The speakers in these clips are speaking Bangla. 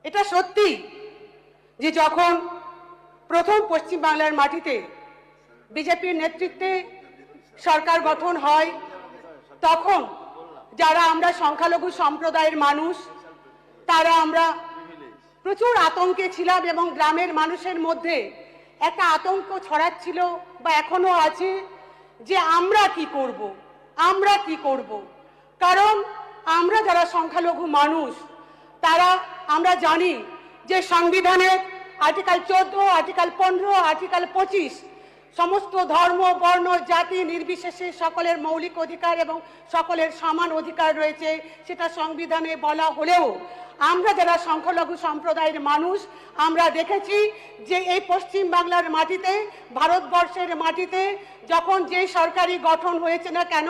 এটা সত্যি যে যখন প্রথম পশ্চিম বাংলার মাটিতে বিজেপির নেতৃত্বে সরকার গঠন হয় তখন যারা আমরা সংখ্যালঘু সম্প্রদায়ের মানুষ তারা আমরা প্রচুর আতঙ্কে ছিলাম এবং গ্রামের মানুষের মধ্যে একটা আতঙ্ক ছড়াচ্ছিল বা এখনো আছে যে আমরা কি করব কারণ আমরা যারা সংখ্যালঘু মানুষ তারা আমরা জানি যে সংবিধানের আর্টিকেল 14, আর্টিকেল 15, আর্টিকেল 25 সমস্ত ধর্ম বর্ণ জাতি নির্বিশেষে সকলের মৌলিক অধিকার এবং সকলের সমান অধিকার রয়েছে সেটা সংবিধানে বলা হলেও আমরা যারা সংখ্যালঘু সম্প্রদায়ের মানুষ আমরা দেখেছি যে এই পশ্চিম বাংলার মাটিতে ভারতবর্ষের মাটিতে যখন যে সরকারি গঠন হয়েছে না কেন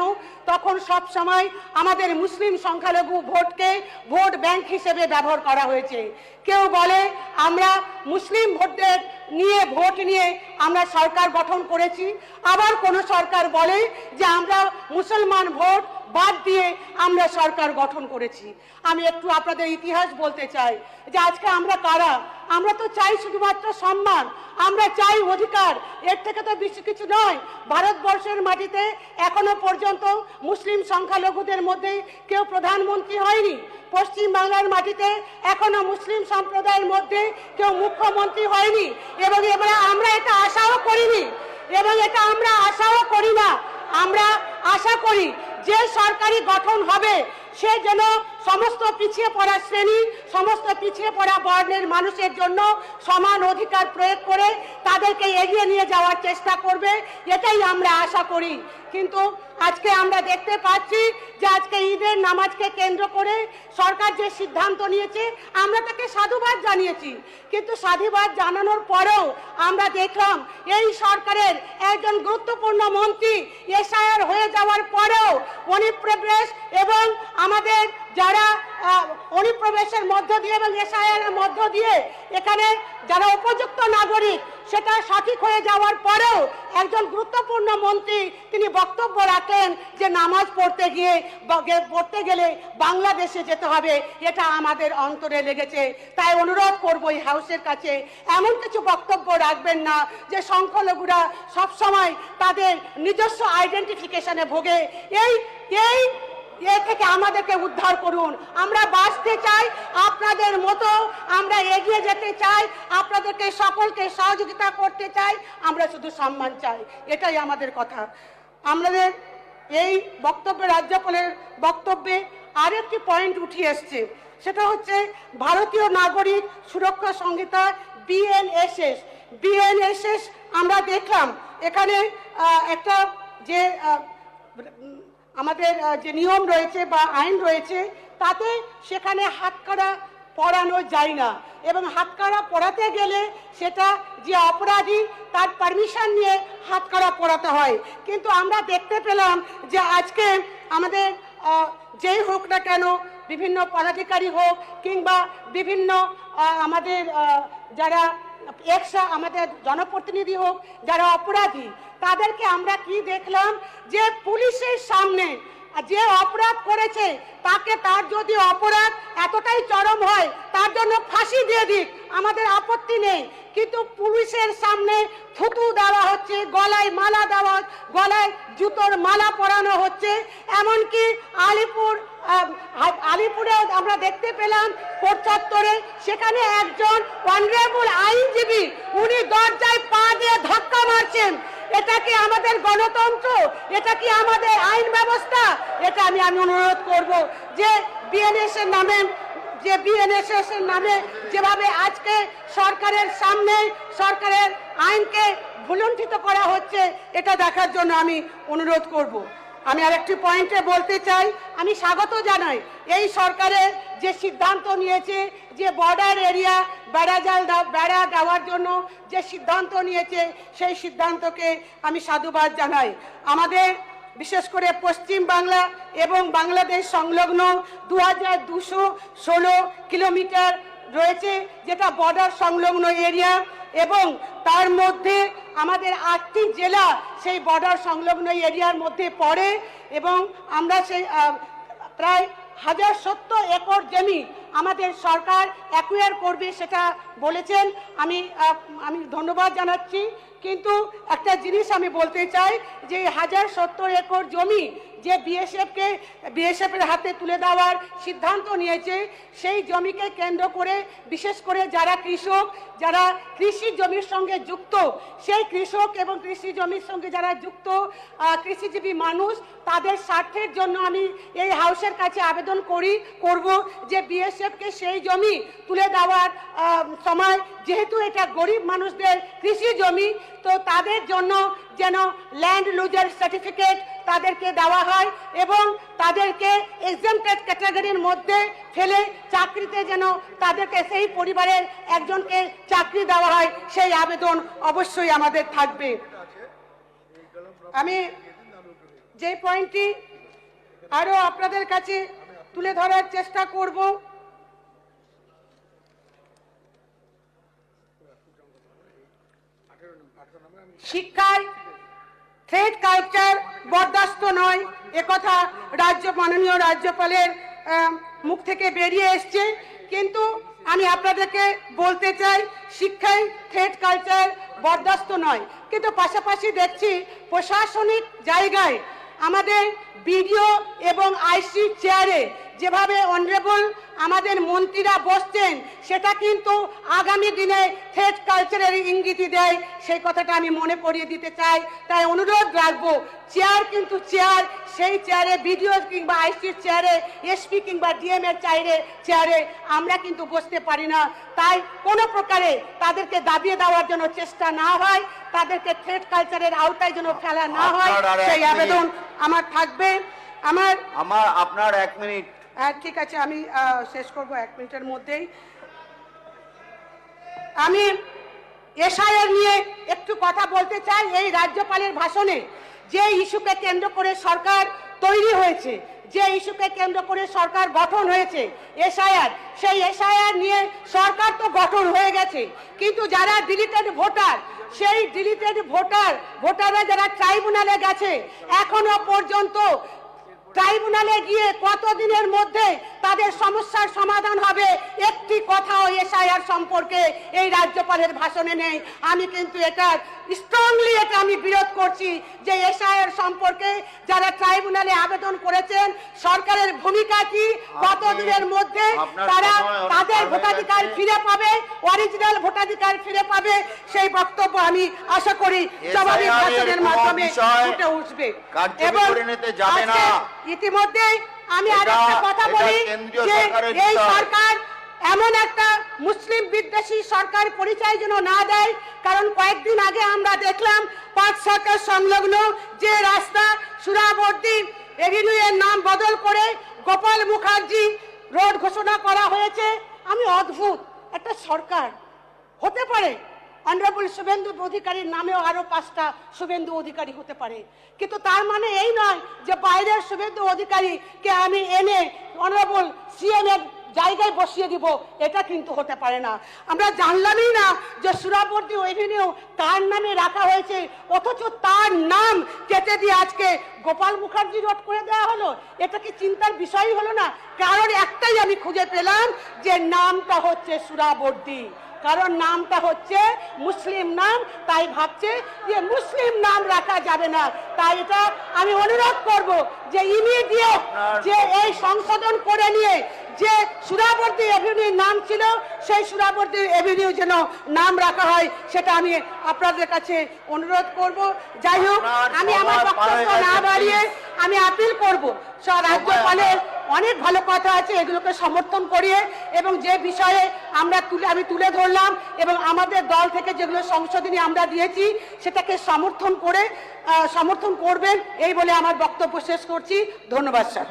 তখন সব সময় আমাদের মুসলিম সংখ্যালঘু ভোটকে ভোট ব্যাংক হিসেবে ব্যবহার করা হয়েছে। কেউ বলে আমরা মুসলিম ভোটদের নিয়ে ভোট নিয়ে আমরা সরকার গঠন করেছি, আবার কোনো সরকার বলে যে আমরা মুসলমান ভোট বাদ দিয়ে আমরা সরকার গঠন করেছি। আমি একটু আপনাদের ইতিহাস বলতে চাই যে আজকে আমরা কারা, আমরা তো চাই শুধুমাত্র সম্মান, আমরা চাই অধিকার, এর থেকে তো বেশি কিছু নয়। ভারতবর্ষের মাটিতে এখনো পর্যন্ত মুসলিম সংখ্যালঘুদের মধ্যে কেউ প্রধানমন্ত্রী হয়নি, পশ্চিম বাংলার মাটিতে এখনো মুসলিম সম্প্রদায়ের মধ্যে কেউ মুখ্যমন্ত্রী হয়নি এবং এবারে আমরা এটা আশাও করিনি এবং এটা আমরা আশাও করি না। আমরা আশা করি যে সরকারি গঠন হবে সে যেন সমস্ত পিছিয়ে পড়া শ্রেণী সমস্ত পিছিয়ে পড়া বর্ণের মানুষের জন্য সমান অধিকার প্রয়োগ করে তাদেরকে এগিয়ে নিয়ে যাওয়ার চেষ্টা করবে, এটাই আমরা আশা করি। কিন্তু আজকে আমরা দেখতে পাচ্ছি যে আজকে ঈদের নামাজকে কেন্দ্র করে সরকার যে সিদ্ধান্ত নিয়েছে আমরা তাকে সাধুবাদ জানিয়েছি, কিন্তু সাধুবাদ জানানোর পরেও আমরা দেখলাম এই সরকারের একজন গুরুত্বপূর্ণ মন্ত্রী এসআইআর হয়ে যাওয়ার পরেও অনুপ্রবেশ এবং আমাদের যারা অনুপ্রবেশের মধ্য দিয়ে এবং এসআইআর মধ্য দিয়ে এখানে যারা উপযুক্ত নাগরিক সেটা সঠিক হয়ে যাওয়ার পরেও একজন গুরুত্বপূর্ণ মন্ত্রী তিনি বক্তব্য রাখেন যে নামাজ পড়তে গেলে বাংলাদেশে যেতে হবে, এটা আমাদের অন্তরে লেগেছে। তাই অনুরোধ করবো এই হাউসের কাছে এমন কিছু বক্তব্য রাখবেন না যে সংখ্যালঘুরা সবসময় তাদের নিজস্ব আইডেন্টিফিকেশনে ভোগে। এ থেকে আমাদেরকে উদ্ধার করুন। আমরা বাঁচতে চাই আপনাদের মতো, আমরা এগিয়ে যেতে চাই, আপনাদেরকে সকলকে সহযোগিতা করতে চাই, আমরা শুধু সম্মান চাই, এটাই আমাদের কথা। আমাদের এই বক্তব্যে রাজ্যপালের বক্তব্যে আরেকটি পয়েন্ট উঠে এসছে, সেটা হচ্ছে ভারতীয় নাগরিক সুরক্ষা সংহিতা বিএনএসএস। আমরা দেখলাম এখানে একটা যে আমাদের যে নিয়ম রয়েছে বা আইন রয়েছে তাতে সেখানে হাতকড়া পরানো যায় না এবং হাতকড়া পরাতে গেলে সেটা যে অপরাধী তার পারমিশন নিয়ে হাতকড়া পরাতে হয়। কিন্তু আমরা দেখতে পেলাম যে আজকে আমাদের যেই হোক না কেন, বিভিন্ন পদাধিকারী হোক কিংবা বিভিন্ন আমাদের যারা আমাদের জনপ্রতিনিধি হোক যারা অপরাধী, তাদেরকে আমরা কি দেখলাম যে পুলিশের সামনে যে অপরাধ করেছে তাকে তার যদি অপরাধ এতটাই চরম হয় তার জন্য ফাঁসি দিয়ে দিক, আমাদের আপত্তি নেই, কিন্তু পুলিশের সামনে থুতু দেওয়া হচ্ছে, গলায় মালা দেওয়া, গলায় জুতোর মালা পরানো হচ্ছে। এমনকি আলিপুরে আমরা দেখতে পেলাম কোর্ট চত্বরে সেখানে একজন অনারেবল আইনজীবী উনি দরজায় পা দিয়ে ধাক্কা মারছেন। এটা কি আমাদের গণতন্ত্র? এটা কি আমাদের আইন ব্যবস্থা? এটা আমি অনুরোধ করব যে বিএনএসএস এর নামে যেভাবে আজকে সরকারের সামনে সরকারের আইনকে ভুলুণ্ঠিত করা হচ্ছে এটা দেখার জন্য আমি অনুরোধ করব। আমি আরেকটি পয়েন্টে বলতে চাই, আমি স্বাগত জানাই এই সরকারের যে সিদ্ধান্ত নিয়েছে যে বর্ডার এরিয়া বেড়া দেওয়ার জন্য যে সিদ্ধান্ত নিয়েছে সেই সিদ্ধান্তকে আমি সাধুবাদ জানাই। আমাদের বিশেষ করে পশ্চিম বাংলা এবং বাংলাদেশ সংলগ্ন 2216 কিলোমিটার রয়েছে যেটা বর্ডার সংলগ্ন এরিয়া এবং তার মধ্যে আমাদের 8টি জেলা সেই বর্ডার সংলগ্ন এরিয়ার মধ্যে পড়ে এবং আমরা সেই প্রায় 1070 একর জমি আমাদের সরকার অ্যাকুয়ার করবে সেটা বলেছেন, আমি ধন্যবাদ জানাচ্ছি। কিন্তু একটা জিনিস আমি বলতে চাই যে 1070 একর জমি যে বিএসএফের হাতে তুলে দেওয়ার সিদ্ধান্ত নিয়েছে, সেই জমিকে কেন্দ্র করে বিশেষ করে যারা কৃষক, যারা কৃষি জমির সঙ্গে যুক্ত, সেই কৃষক এবং কৃষি জমির সঙ্গে যারা যুক্ত কৃষিজীবী মানুষ, তাদের স্বার্থের জন্য আমি এই হাউসের কাছে আবেদন করব যে বিএসএফকে সেই জমি তুলে দেওয়ার সময়, যেহেতু এটা গরিব মানুষদের কৃষি জমি, তো তাদের জন্য যেন ল্যান্ড লুজার সার্টিফিকেট তাদেরকে দেওয়া হয় এবং তাদেরকে এক্সাম্পটেড ক্যাটাগরির মধ্যে ফেলে চাকরিতে যেন তাদেরকে সেই পরিবারের একজনকে চাকরি দেওয়া হয়, সেই আবেদন অবশ্যই আমাদের থাকবে। আমি যে পয়েন্টটি আরো আপনাদের কাছে তুলে ধরার চেষ্টা করব, শিক্ষায় থ্রেড কালচার বরদাস্ত নয়, একথা মাননীয় রাজ্যপালের মুখ থেকে বেরিয়ে এসছে। কিন্তু আমি আপনাদেরকে বলতে চাই, শিক্ষায় থ্রেড কালচার বরদাস্ত নয়, কিন্তু পাশাপাশি দেখছি প্রশাসনিক জায়গায় আমাদের বিডিও এবং আইসি চেয়ারে যেভাবে অনারেবল আমাদের মন্ত্রীরা বসছেন, সেটা কিন্তু আগামী দিনে থ্রেড কালচারের ইঙ্গিতই দেয়, সেই কথাটা আমি মনে করিয়ে দিতে চাই। তাই অনুরোধ রাখবো, চেয়ার কিন্তু চেয়ার, সেই চেয়ারে বিডিও কিংবা আইসির চেয়ারে, এসপি কিংবা ডিএম এর চেয়ারে আমরা কিন্তু বসতে পারি না। তাই কোনো প্রকারে তাদেরকে দাবিয়ে দেওয়ার জন্য চেষ্টা না হয়, তাদেরকে থ্রেড কালচারের আওতায় যেন ফেলা না হয়, সেই আবেদন আমার থাকবে। আপনার 1 মিনিট। ঠিক আছে, আমি শেষ করব 1 মিনিটের মধ্যেই। আমি এসআইআর নিয়ে একটু কথা বলতে চাই। এই রাজ্যপালের ভাষণে যে ইস্যুকে কেন্দ্র করে সরকার তৈরি হয়েছে, যে ইস্যুকে কেন্দ্র করে সরকার গঠন হয়েছে এসআইআর, সেই এসআইআর নিয়ে সরকার তো গঠন হয়ে গেছে, কিন্তু যারা ডিলিটেড ভোটার, সেই ডিলিটেড ভোটাররা যারা ট্রাইব্যুনালে গেছে, এখনো পর্যন্ত ট্রাইব্যুনালে গিয়ে কতদিনের মধ্যে তাদের সমস্যার সমাধান হবে, একটি কথাও এসআইআর সম্পর্কে এই রাজ্যপালের ভাষণে নেই। আমি কিন্তু এটা স্ট্রংলি আমি বিরোধ করছি যে এসআইআর সম্পর্কে যারা ট্রাইব্যুনালে আবেদন করেছেন, সরকারের ভূমিকা কি, কতদিনের মধ্যে তারা তাদের ভোটাধিকার ফিরে পাবে, অরিজিনাল ভোটাধিকার ফিরে পাবে, সেই বক্তব্য আমি আশা করি জবাবি ভাষণের মাধ্যমে ফুটে উঠবে। এবং ইতিমধ্যেই আমি আরেকটা কথা বলি যে এই সরকার এমন একটা মুসলিম বিদ্বেষী সরকার পরিচয় যেন না দেয়, কারণ কয়েকদিন আগে আমরা দেখলাম পার্ক সার্কাস সংলগ্ন যে রাস্তা সুরাবর্দী এভিনিউ এর নাম বদল করে গোপাল মুখার্জি রোড ঘোষণা করা হয়েছে। আমি অদ্ভুত একটা সরকার হতে পারে, অনারেবল শুভেন্দু অধিকারীর নামেও আরো 5টা শুভেন্দু অধিকারী হতে পারে, কিন্তু তার মানে এই নয় যে বাইরের শুভেন্দু অধিকারীকে আমি এনে অনারেবল সিএম এর জায়গায় বসিয়ে দিব, এটা কিন্তু হতে পারে না। আমরা জানলামই না যে সুরাবর্দী এভিনিউ তার নামে রাখা হয়েছে, অথচ তার নাম কেটে দিয়ে আজকে গোপাল মুখার্জি রোড করে দেওয়া হলো। এটা কি চিন্তার বিষয় হলো না? কারণ একটাই আমি খুঁজে পেলাম, যে নামটা হচ্ছে সুরাবর্দী, কারণ নামটা হচ্ছে মুসলিম নাম, তাই ভাবছে যে মুসলিম নাম রাখা যাবে না। তাই এটা আমি অনুরোধ করব যে ইমিডিয়েট যে এই সংশোধন করে নিয়ে যে সুরাবর্দী এভিনিউ নাম ছিল, সেই সুরাবর্দী এভিনিউ যেন নাম রাখা হয়, সেটা আমি আপনাদের কাছে অনুরোধ করব। যাই হোক, আমি আমার বক্তব্য না বাড়িয়ে আমি আপিল করব রাজ্যপালের অনেক ভালো কথা আছে, এগুলোকে সমর্থন করিয়ে এবং যে বিষয়ে আমি তুলে ধরলাম এবং আমাদের দল থেকে যেগুলো সংশোধনী আমরা দিয়েছি সেটাকে সমর্থন করবেন, এই বলে আমার বক্তব্য শেষ করছি। ধন্যবাদ স্যার।